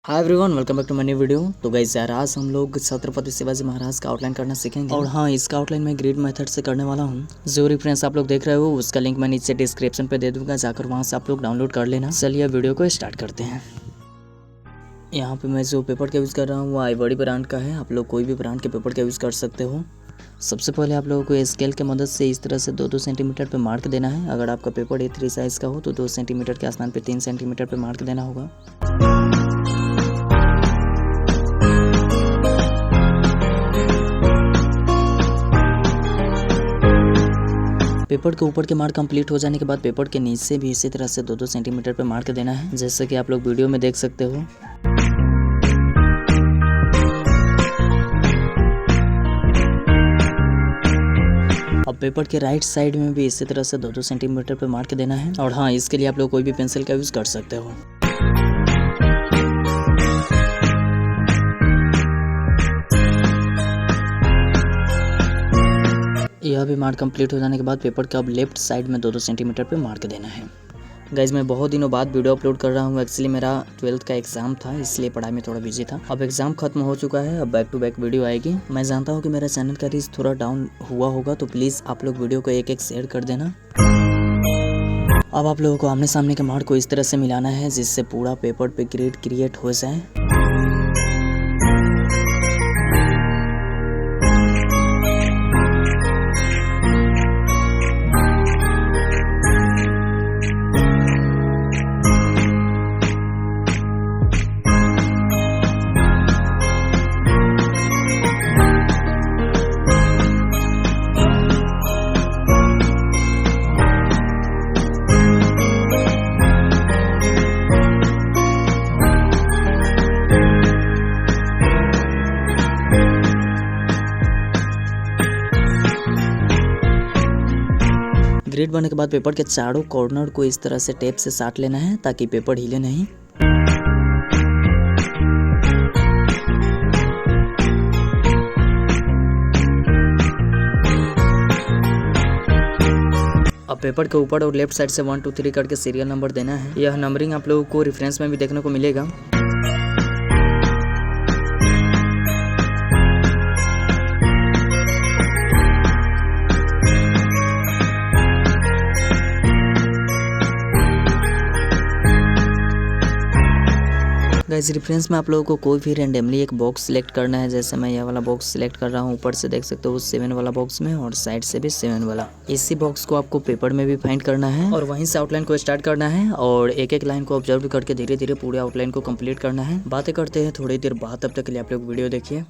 Hi everyone, welcome back to my new video. तो guys यार, आज हम लोग छत्रपति शिवाजी महाराज का आउटलाइन करना सीखेंगे। और हाँ, इसका आउटलाइन मैं ग्रिड मेथड से करने वाला हूँ। जो रेफरेंस आप लोग देख रहे हो उसका लिंक मैं नीचे डिस्क्रिप्शन पे दे दूंगा, जाकर वहाँ से आप लोग डाउनलोड कर लेना। चलिए वीडियो को स्टार्ट करते हैं। यहाँ पे मैं जो पेपर का यूज़ कर रहा हूँ वो आईवरी ब्रांड का है। आप लोग कोई भी ब्रांड के पेपर का यूज़ कर सकते हो। सबसे पहले आप लोगों को स्केल के मदद से इस तरह से 2-2 सेंटीमीटर पे मार्क देना है। अगर आपका पेपर A3 साइज़ का हो तो 2 सेंटीमीटर के स्थान पे 3 सेंटीमीटर पे मार्क देना होगा। पेपर के ऊपर के मार्क कंप्लीट हो जाने के बाद पेपर के नीचे भी इसी तरह से 2-2 सेंटीमीटर पे मार्क देना है, जैसे कि आप लोग वीडियो में देख सकते हो। अब पेपर के राइट साइड में भी इसी तरह से 2-2 सेंटीमीटर पे मार्क देना है। और हाँ, इसके लिए आप लोग कोई भी पेंसिल का यूज़ कर सकते हो। यह भी मार्क कंप्लीट हो जाने के बाद पेपर के अब लेफ्ट साइड में 2-2 सेंटीमीटर पे मार्क देना है। गाइज, मैं बहुत दिनों बाद वीडियो अपलोड कर रहा हूँ। एक्चुअली मेरा 12th का एग्जाम था, इसलिए पढ़ाई में थोड़ा बिजी था। अब एग्जाम खत्म हो चुका है, अब बैक टू बैक वीडियो आएगी। मैं जानता हूँ कि मेरा चैनल का रीच थोड़ा डाउन हुआ होगा, तो प्लीज़ आप लोग वीडियो को एक शेयर कर देना। अब आप लोगों को आमने सामने के मार्क को इस तरह से मिलाना है जिससे पूरा पेपर पे ग्रिड क्रिएट हो जाए। ग्रिड बनने के बाद पेपर के चारों कॉर्नर को इस तरह से टेप से साट लेना है ताकि पेपर हिले नहीं। अब पेपर के ऊपर और लेफ्ट साइड से 1 2 3 करके सीरियल नंबर देना है। यह नंबरिंग आप लोगों को रेफरेंस में भी देखने को मिलेगा। गाइस, रेफरेंस में आप लोगों को कोई भी रैंडमली एक बॉक्स सिलेक्ट करना है। जैसे मैं यह वाला बॉक्स सिलेक्ट कर रहा हूँ। ऊपर से देख सकते हो 7 वाला बॉक्स में, और साइड से भी 7 वाला। इसी बॉक्स को आपको पेपर में भी फाइंड करना है और वहीं से आउटलाइन को स्टार्ट करना है और एक एक लाइन को ऑब्जर्व करके धीरे धीरे पूरे आउटलाइन को कंप्लीट करना है। बातें करते हैं थोड़ी देर बाद, तब तक के लिए आप लोग वीडियो देखिए।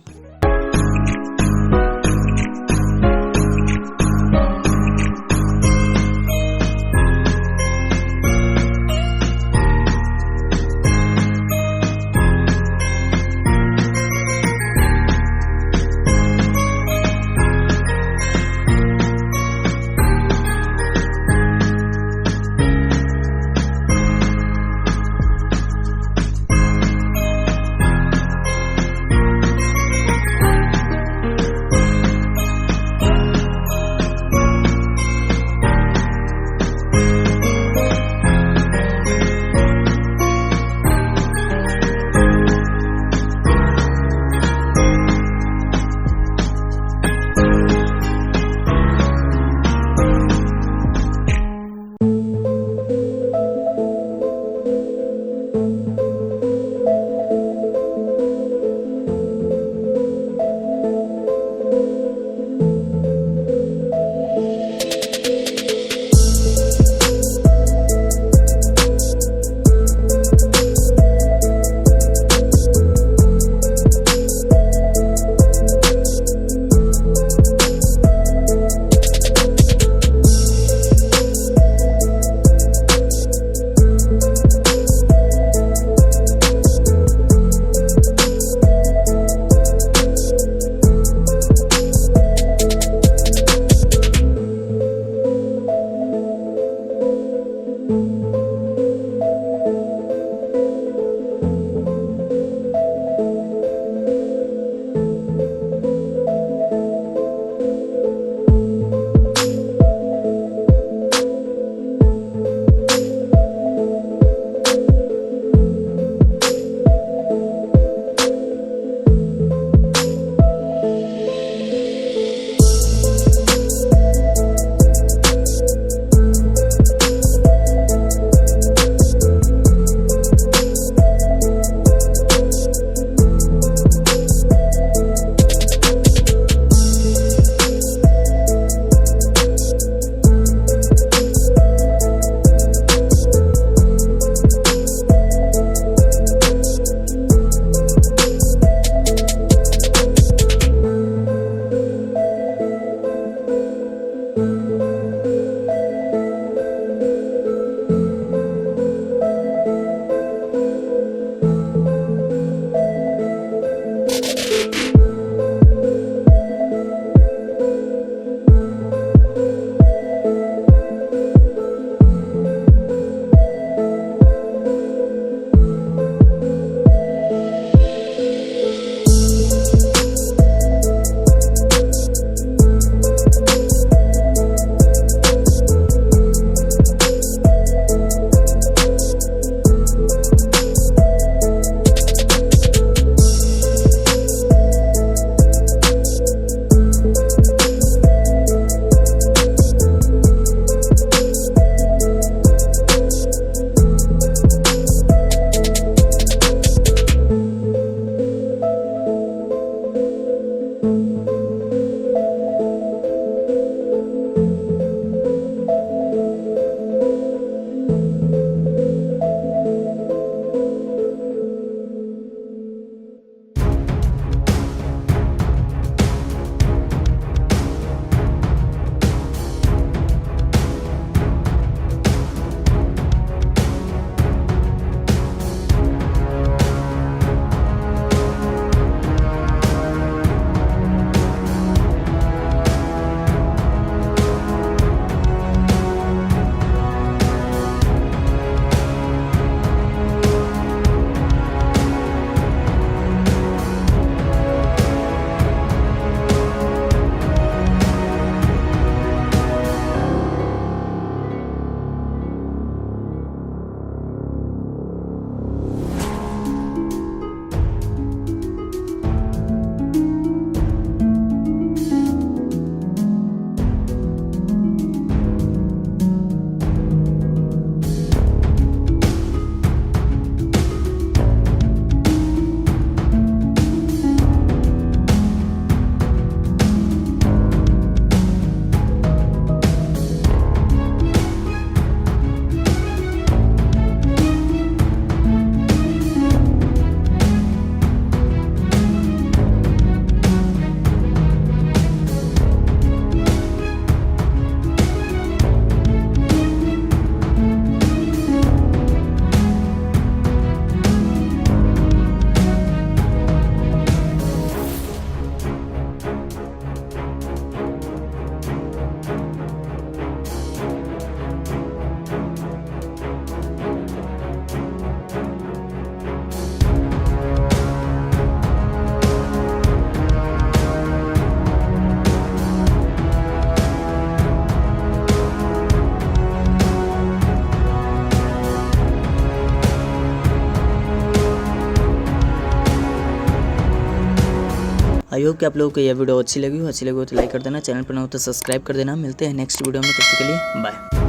आई होप कि आप लोगों को यह वीडियो अच्छी लगी हो तो लाइक कर देना, चैनल पर न हो तो सब्सक्राइब कर देना। मिलते हैं नेक्स्ट वीडियो में, तब तक के लिए बाय।